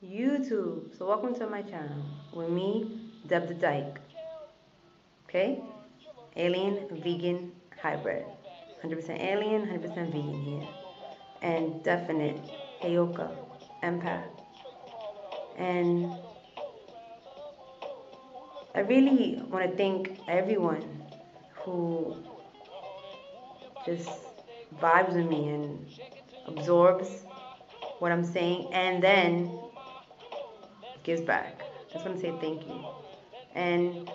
YouTube. So welcome to my channel with me, Deb the Dyke. Okay? Alien, vegan, hybrid. 100% alien, 100% vegan here. And definite Heyoka, empath. And I really want to thank everyone who just vibes with me and absorbs what I'm saying and then gives back. Just want to say thank you. And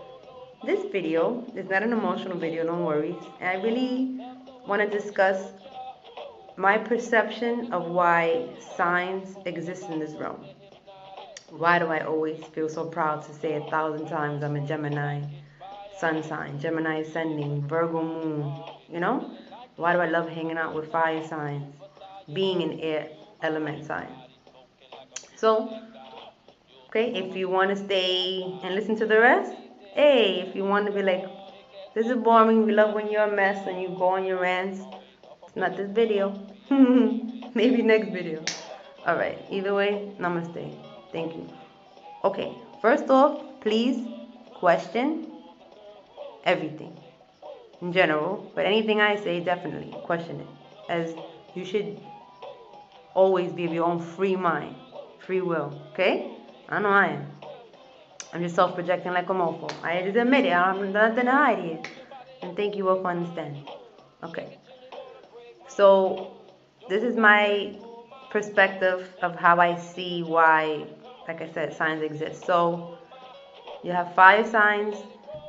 this video is not an emotional video, no worries. And I really want to discuss my perception of why signs exist in this realm. Why do I always feel so proud to say 1,000 times I'm a Gemini sun sign, Gemini ascending, Virgo moon, you know? Why do I love hanging out with fire signs, being an air element sign? So, okay, if you want to stay and listen to the rest, hey, if you want to be like, this is boring, we love when you're a mess and you go on your rants, it's not this video. Maybe next video. Alright, either way, namaste. Thank you. Okay, first off, please question everything in general, but anything I say, definitely question it. As you should always be of your own free mind, free will, okay? I know I am. I'm just self-projecting like a mofo. I just admit it. I don't have nothing to hide here. And thank you all for understanding. Okay. So this is my perspective of how I see why, like I said, signs exist. So you have fire signs,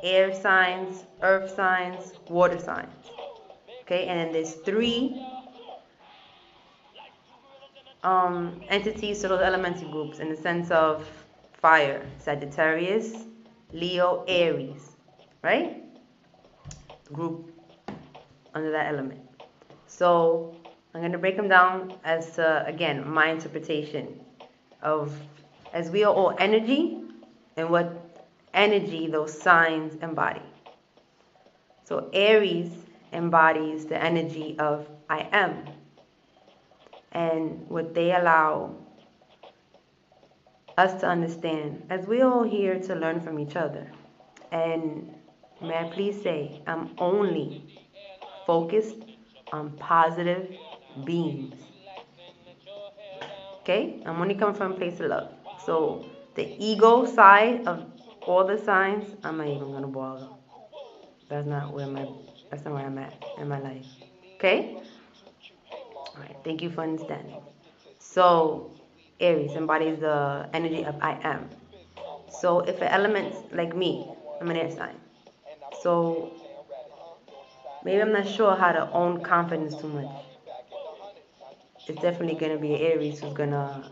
air signs, earth signs, water signs. Okay, and then there's three entities to those elemental groups in the sense of fire: Sagittarius, Leo, Aries, right? Group under that element. So I'm going to break them down as to, again, my interpretation of, as we are all energy and what energy those signs embody. So Aries embodies the energy of I am, and what they allow us to understand, as we all here to learn from each other. And may I please say, I'm only focused on positive beings. Okay? I'm only coming from a place of love. So the ego side of all the signs, I'm not even gonna bother. That's not where I'm at in my life. Okay? Alright, thank you for understanding. So Aries embodies the energy of I am. So if an element like me, I'm an air sign. So maybe I'm not sure how to own confidence too much. It's definitely going to be Aries who's going to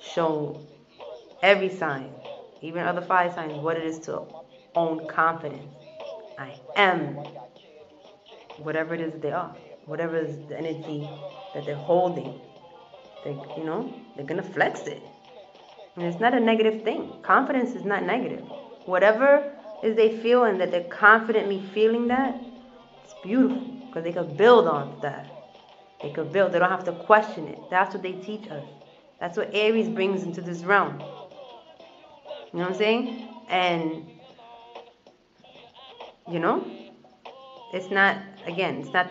show every sign, even other fire signs, what it is to own confidence. I am whatever it is that they are, whatever is the energy that they're holding. They're going to flex it. And it's not a negative thing. Confidence is not negative. Whatever is they feel and that they're confidently feeling that, it's beautiful because they could build on that. They could build. They don't have to question it. That's what they teach us. That's what Aries brings into this realm. You know what I'm saying? And, it's not, again, it's not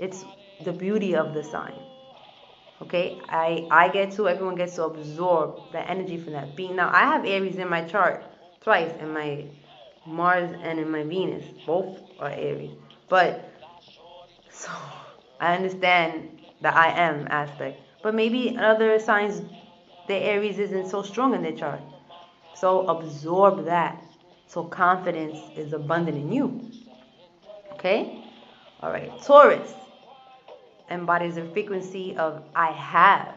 it's the beauty of the sign. Okay? I get to, everyone gets to absorb the energy from that being. Now, I have Aries in my chart twice, in my Mars and in my Venus. Both are Aries. But, so, I understand the I am aspect. But maybe other signs, the Aries isn't so strong in their chart. So absorb that. So confidence is abundant in you. Okay? Alright. Taurus embodies the frequency of I have.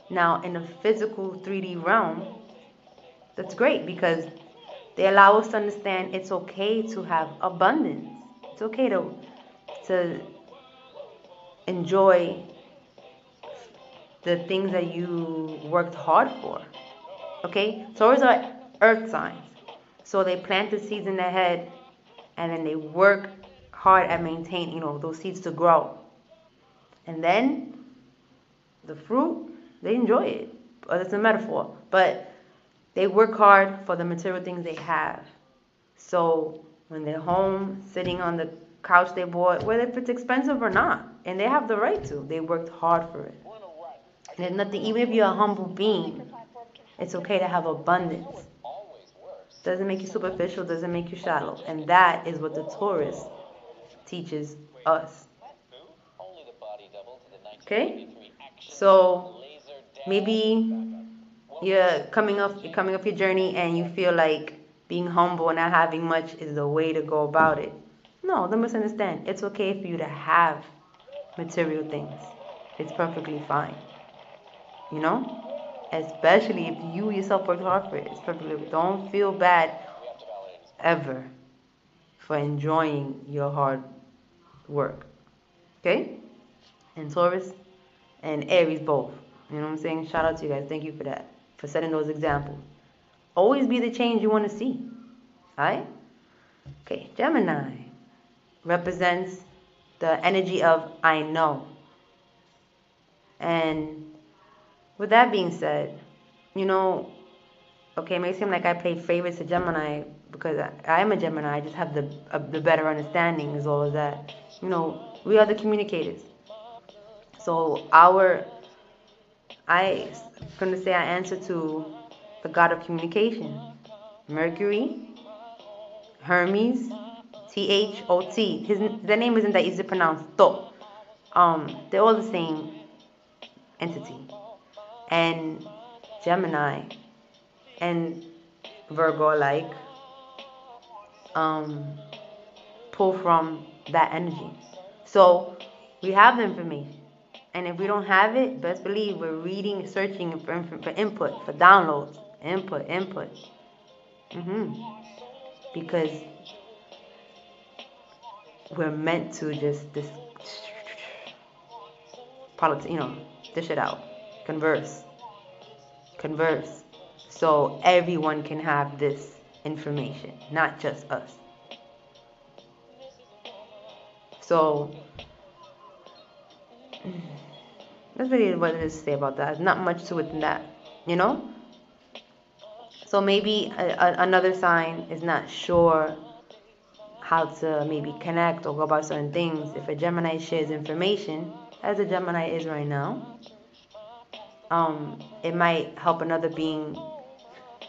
Now, in the physical 3D realm, that's great because they allow us to understand it's okay to have abundance. It's okay to enjoy the things that you worked hard for. Okay? Taurus are earth signs. So they plant the seeds in their head and then they work hard at maintaining, those seeds to grow. And then the fruit, They enjoy it. It's a metaphor. But they work hard for the material things they have. So when they're home, sitting on the couch they bought, whether if it's expensive or not, and they have the right to, they worked hard for it. And there's nothing, even if you're a humble being, it's okay to have abundance. Doesn't make you superficial, doesn't make you shallow. And that is what the Taurus teaches us. Okay? So maybe you're coming off your journey and you feel like being humble and not having much is the way to go about it. No, don't misunderstand. It's okay for you to have material things. It's perfectly fine. You know? Especially if you yourself worked hard for it. It's perfectly. Don't feel bad ever for enjoying your hard work. Okay? And Taurus and Aries both. You know what I'm saying? Shout out to you guys. Thank you for that. For setting those examples. Always be the change you want to see. Alright? Okay, Gemini represents the energy of I know. And with that being said, you know, okay, it may seem like I play favorites to Gemini because I am a Gemini. I just have the better understanding as well as that. You know, we are the communicators. So I'm going to say I answer to the god of communication. Mercury, Hermes, Thot. Their name isn't that easy to pronounce. Thot. They're all the same entity. And Gemini and Virgo pull from that energy. So we have the information. And if we don't have it, best believe we're reading, searching for input, for downloads. Input. Because we're meant to just dish it out. Converse. So everyone can have this information, not just us. So that's really what it is to say about that. Not much to it than that, you know? So maybe another sign is not sure how to maybe connect or go about certain things. If a Gemini shares information, as a Gemini is right now, it might help another being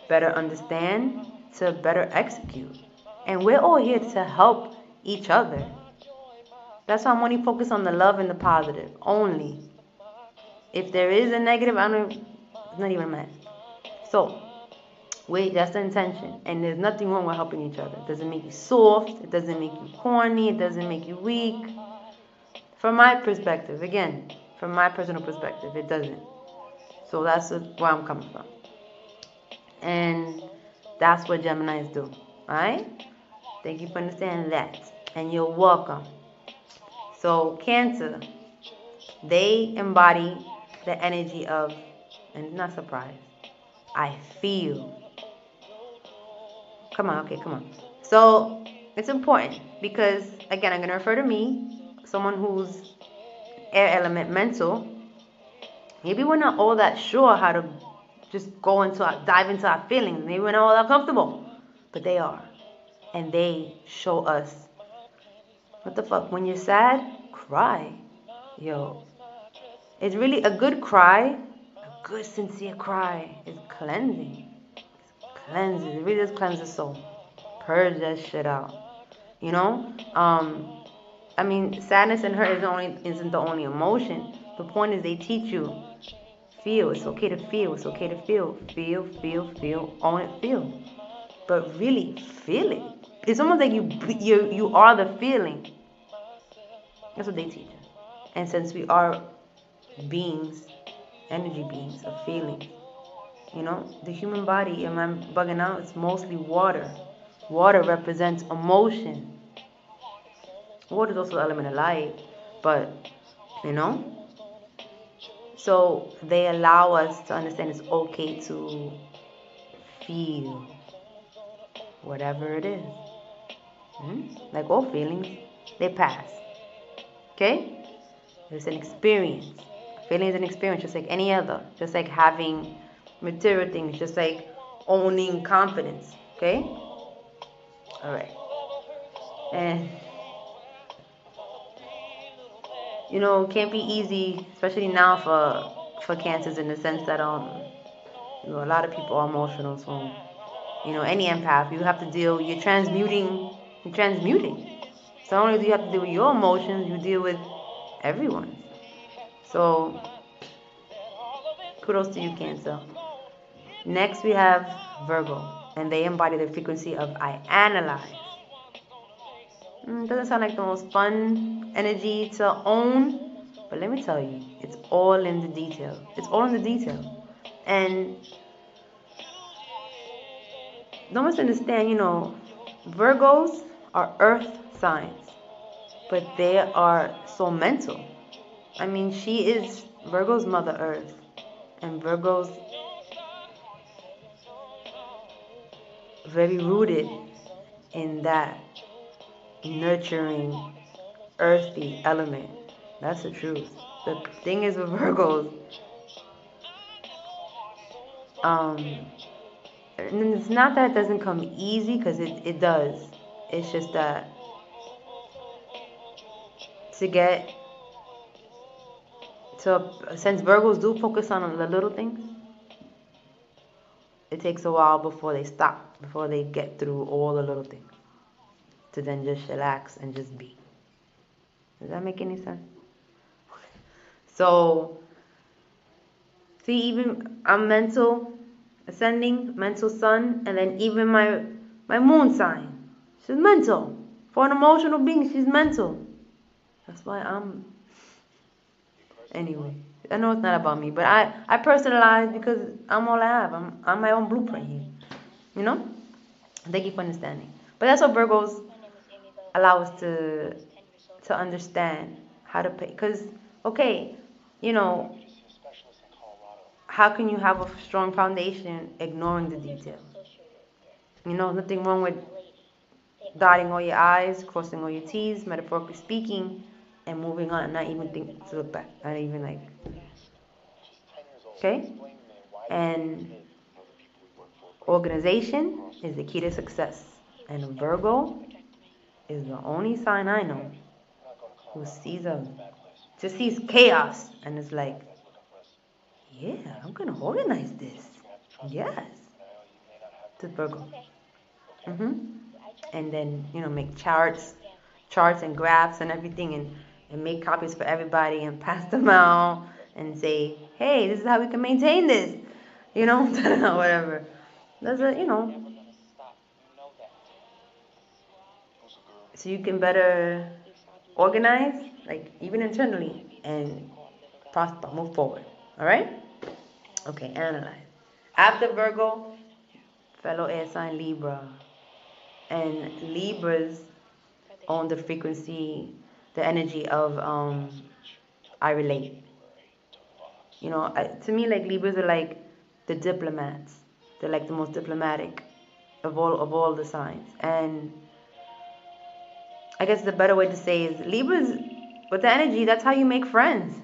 better understand to better execute. And we're all here to help each other. That's why I'm only focused on the love and the positive. Only. If there is a negative, it's not even mad. So, wait, that's the intention. And there's nothing wrong with helping each other. It doesn't make you soft. It doesn't make you corny. It doesn't make you weak. From my perspective, again, from my personal perspective, it doesn't. So that's where I'm coming from. And that's what Geminis do. Alright? Thank you for understanding that. And you're welcome. So Cancer, they embody the energy of, and not surprised, I feel. Come on. So it's important because, again, I'm going to refer to me, someone who's air element mental. Maybe we're not all that sure how to just dive into our feelings. Maybe we're not all that comfortable, but they are. And they show us, what the fuck, when you're sad, cry. Yo, it's really a good cry, a good sincere cry is cleansing. Cleanses, it really does cleanse the soul. Purge that shit out. You know? Sadness and hurt isn't the only emotion. The point is they teach you, feel. It's okay to feel. It's okay to feel. Feel. Own it, feel. But really, feel it. It's almost like you are the feeling. That's what they teach us. And since we are beings, energy beings of feelings, you know, the human body, am I bugging out? It's mostly water. Water represents emotion. Water is also the element of light, but, you know. So they allow us to understand it's okay to feel whatever it is. Like all feelings, they pass. Okay? It's an experience. Feelings and experience, just like any other. Just like having material things, just like owning confidence. Okay? Alright. And it can't be easy, especially now for cancers, in the sense that a lot of people are emotional. So any empath, you have to deal. You're transmuting. You're transmuting. So not only do you have to deal with your emotions, you deal with everyone. So kudos to you, Cancer. Next we have Virgo, and they embody the frequency of I analyze. Doesn't sound like the most fun energy to own, but let me tell you, it's all in the detail. It's all in the detail. And don't misunderstand, Virgos are earth signs, but they are so mental. I mean, she is Virgo's Mother Earth, and Virgo's very rooted in that nurturing, earthy element. That's the truth. The thing is with Virgos, and it's not that it doesn't come easy, because it does. It's just that since Virgos do focus on the little things, it takes a while before they get through all the little things, to then just relax and just be. Does that make any sense? So, see, even I'm mental ascending, mental sun, and then even my moon sign, she's mental. For an emotional being, she's mental. That's why anyway, I know it's not about me, but I personalize because I'm all I have. I'm my own blueprint here. Thank you for understanding. But that's what Virgos allow us to understand how to pay. Because, okay, how can you have a strong foundation ignoring the details? Nothing wrong with dotting all your I's, crossing all your T's, metaphorically speaking, and moving on, and not even think to look back. Not even like, okay? And organization is the key to success. And Virgo is the only sign I know who just sees chaos, and is like, yeah, I'm gonna organize this. Yes. To Virgo. And then, make charts and graphs and everything, and make copies for everybody and pass them out and say, hey, this is how we can maintain this. Whatever. That's so you can better organize, like even internally, and prosper, move forward. All right? Okay, analyze. After Virgo, fellow air sign Libra. And Libras own the frequency, the energy of I relate. To me, like, Libras are like the diplomats. They're like the most diplomatic of all the signs. And I guess the better way to say is Libras, with the energy, that's how you make friends.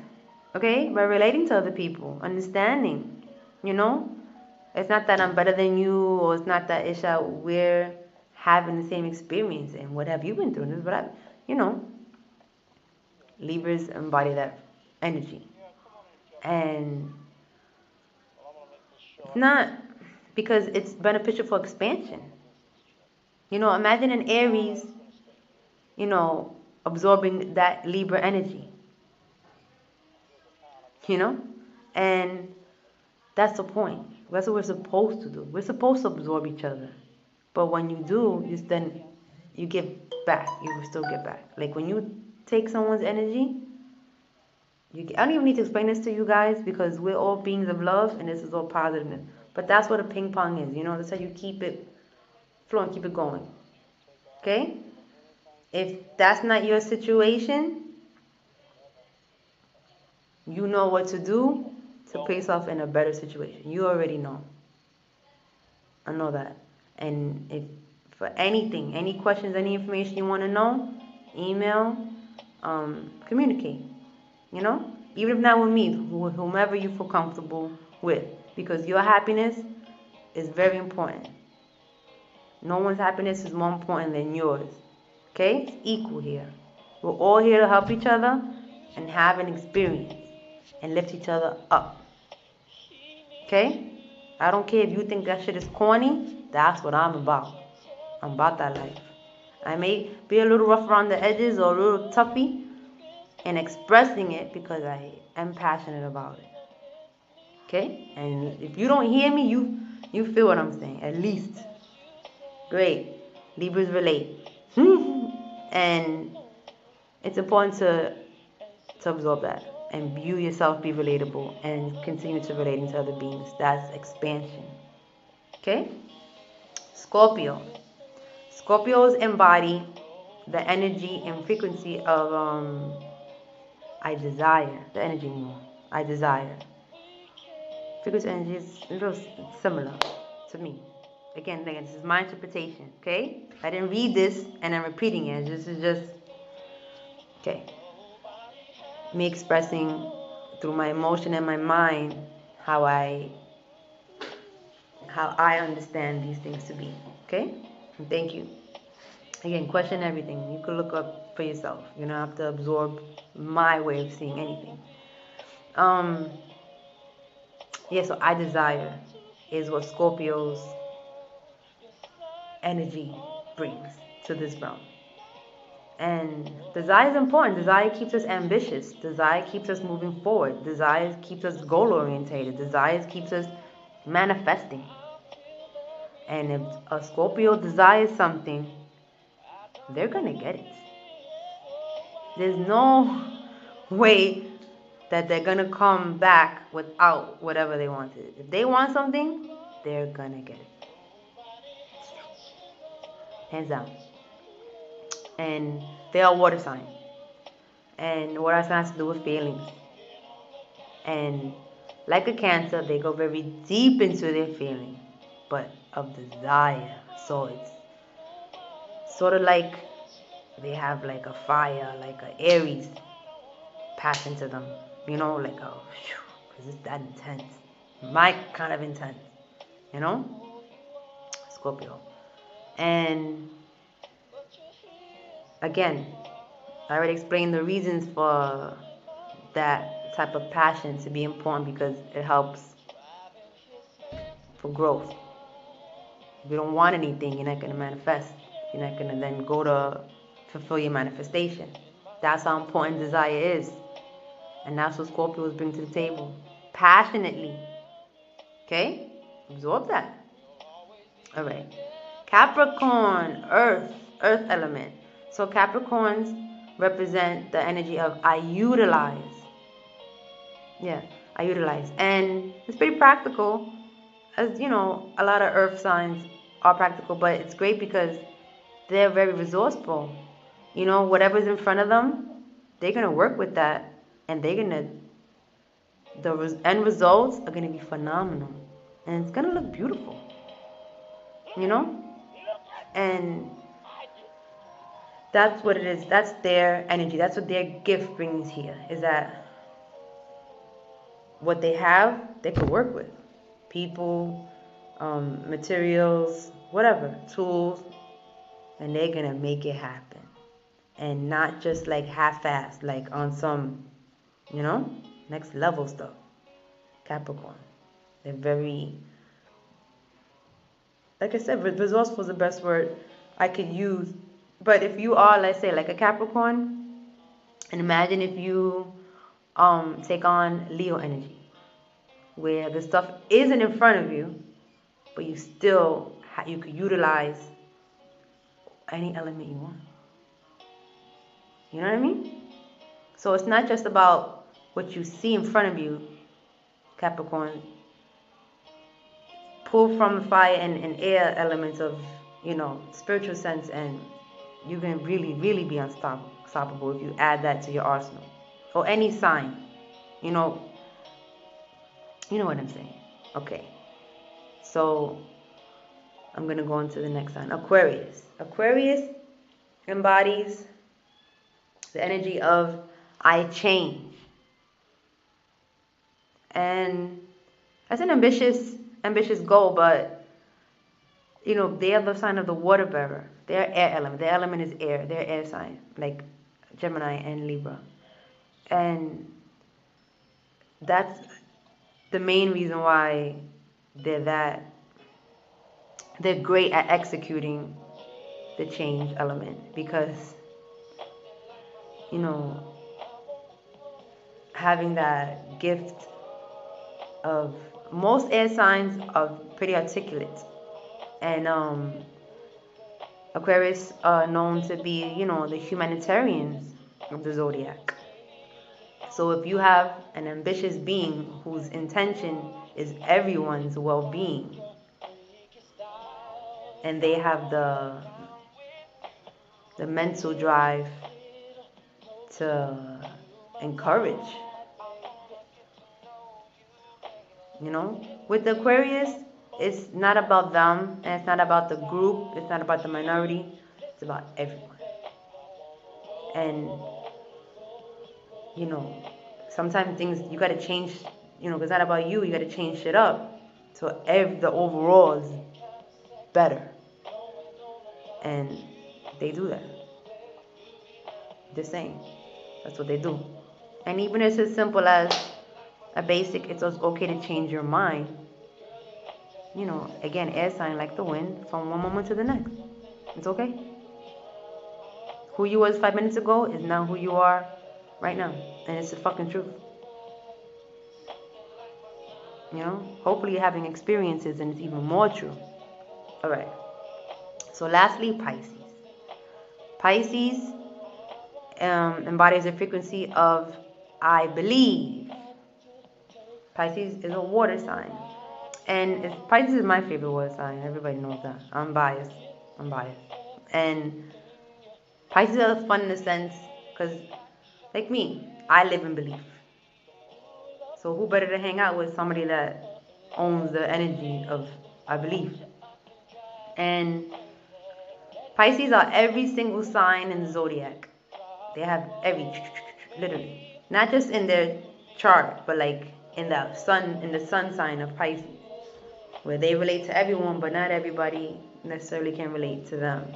Okay? By relating to other people, understanding. It's not that I'm better than you, or it's not that Isha, we're having the same experience, and what have you been through? This is what Libras embody that energy. And it's not because it's beneficial for expansion. Imagine an Aries, absorbing that Libra energy. And that's the point. That's what we're supposed to do. We're supposed to absorb each other. But when you do, you give back. You still give back. Like when you take someone's energy, I don't even need to explain this to you guys, because we're all beings of love, and this is all positiveness. But that's what a ping pong is. That's how you keep it flowing, keep it going. Okay? If that's not your situation, you know what to do to put yourself in a better situation. You already know. I know that. And if for anything, any questions, any information you want to know, email, communicate. Even if not with me, whomever you feel comfortable with. Because your happiness is very important. No one's happiness is more important than yours. Okay? It's equal here. We're all here to help each other and have an experience and lift each other up. Okay? I don't care if you think that shit is corny. That's what I'm about. I'm about that life. I may be a little rough around the edges or a little toughy in expressing it because I am passionate about it. Okay? And if you don't hear me, you feel what I'm saying, at least. Great. Libras relate. And it's important to absorb that and you yourself be relatable and continue to relate into other beings. That's expansion. Okay? Scorpio. Scorpios embody the energy and frequency of I desire. The energy more. I desire. Frequency energy is a little similar to me. Again, this is my interpretation, okay? I didn't read this and I'm repeating it. This is just, okay, me expressing through my emotion and my mind how I understand these things to be, okay? And thank you. Again, question everything. You can look up for yourself. You don't have to absorb my way of seeing anything. Yeah, so I desire is what Scorpio's energy brings to this realm. And desire is important. Desire keeps us ambitious. Desire keeps us moving forward. Desire keeps us goal orientated. Desire keeps us manifesting. And if a Scorpio desires something, they're gonna get it. There's no way that they're gonna come back without whatever they wanted. If they want something, they're gonna get it. Hands down. And they are water sign. And water sign has to do with feelings. And like a Cancer, they go very deep into their feeling, but of desire. So it's sort of like they have like a fire, like an Aries passion to them. You know, like a, because it's that intense. My kind of intense. You know? Scorpio. And again, I already explained the reasons for that type of passion to be important because it helps for growth. If you don't want anything, you're not going to manifest. You're not going to then go to fulfill your manifestation. That's how important desire is. And that's what Scorpios bring to the table. Passionately. Okay? Absorb that. All right. Capricorn, earth element. So Capricorns represent the energy of I utilize. Yeah, I utilize. And it's pretty practical. As you know, a lot of earth signs are practical, but it's great because they're very resourceful. You know, whatever's in front of them, they're going to work with that. And they're going to, the end results are going to be phenomenal. And it's going to look beautiful. You know? And that's what it is. That's their energy. That's what their gift brings here. Is that what they have, they could work with. People, materials, whatever, tools. And they're going to make it happen. And not just like half-assed, like on some, you know, next level stuff. Capricorn. They're very, like I said, resourceful is the best word I could use. But if you are, let's say, like a Capricorn, and imagine if you take on Leo energy, where the stuff isn't in front of you, but you still, you could utilize any element you want. You know what I mean? So it's not just about what you see in front of you, Capricorn. Pull from the fire and air elements of, you know, spiritual sense, and you can really, really be unstoppable if you add that to your arsenal. Or any sign. You know what I'm saying. Okay. So I'm going to go on to the next sign. Aquarius. Aquarius embodies the energy of I change. And that's an ambitious goal, but they are the sign of the water bearer. They're air element. Their element is air. They're air sign, like Gemini and Libra. And that's the main reason why they're great at executing the change element, because having that gift of, most air signs are pretty articulate, and Aquarius are known to be the humanitarians of the zodiac. So if you have an ambitious being whose intention is everyone's well-being, and they have the mental drive to encourage, with the Aquarius, it's not about them, and it's not about the group, it's not about the minority, it's about everyone. And sometimes things you gotta change, because it's not about you gotta change shit up so the overall is better. And they do that. Just saying. That's what they do. And even if it's as simple as a basic, it's okay to change your mind. Again, air sign like the wind, from one moment to the next. It's okay. Who you was 5 minutes ago is now who you are right now. And it's the fucking truth. Hopefully you're having experiences and it's even more true. Alright. So lastly, Pisces. Pisces embodies the frequency of I believe. Pisces is a water sign. And Pisces is my favorite water sign. Everybody knows that. I'm biased. And Pisces are fun in a sense because, like me, I live in belief. So who better to hang out with somebody that owns the energy of I believe? And Pisces are every single sign in the zodiac. They have literally. Not just in their chart, but like in the sun sign of Pisces, where they relate to everyone, but not everybody necessarily can relate to them.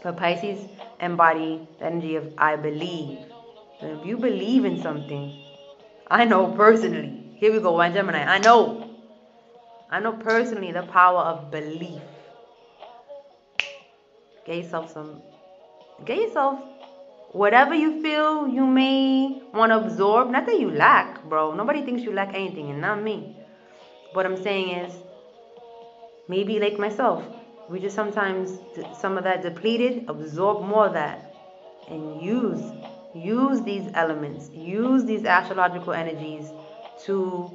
But Pisces embody the energy of I believe. And if you believe in something, I know personally, here we go, one Gemini, I know personally the power of belief. Get yourself whatever you feel you may want to absorb. Not that you lack, bro. Nobody thinks you lack anything, and not me. What I'm saying is, maybe like myself, we just sometimes, some of that depleted, absorb more of that, and use these elements, use these astrological energies so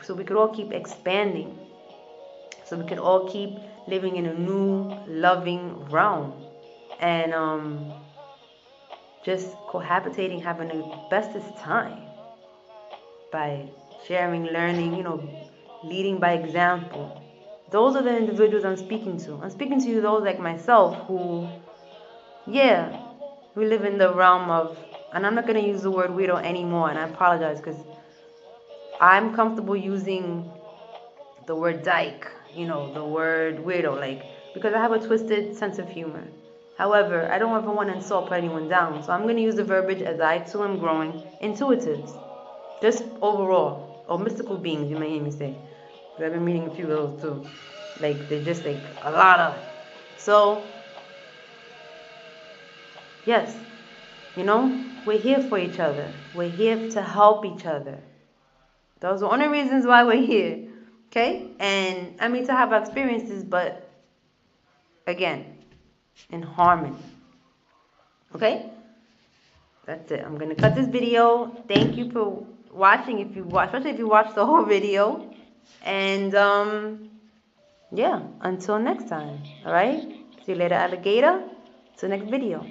we could all keep expanding, so we could all keep living in a new, loving realm, and just cohabitating, having the bestest time by sharing, learning, leading by example. Those are the individuals I'm speaking to. I'm speaking to you, those like myself who, we live in the realm of, and I'm not going to use the word weirdo anymore, and I apologize because I'm comfortable using the word dyke, the word weirdo, because I have a twisted sense of humor. However, I don't ever want to insult, put anyone down, so I'm going to use the verbiage as I too am growing, intuitives, just overall, or mystical beings, you may hear me say. Because I've been meeting a few of those too. They're just a lot of. So, yes, we're here for each other. We're here to help each other. Those are the only reasons why we're here. Okay? And I mean to have our experiences, but again, in harmony. Okay? That's it. I'm going to cut this video. Thank you for watching, especially if you watched the whole video. And, until next time. Alright? See you later, alligator. Till next video.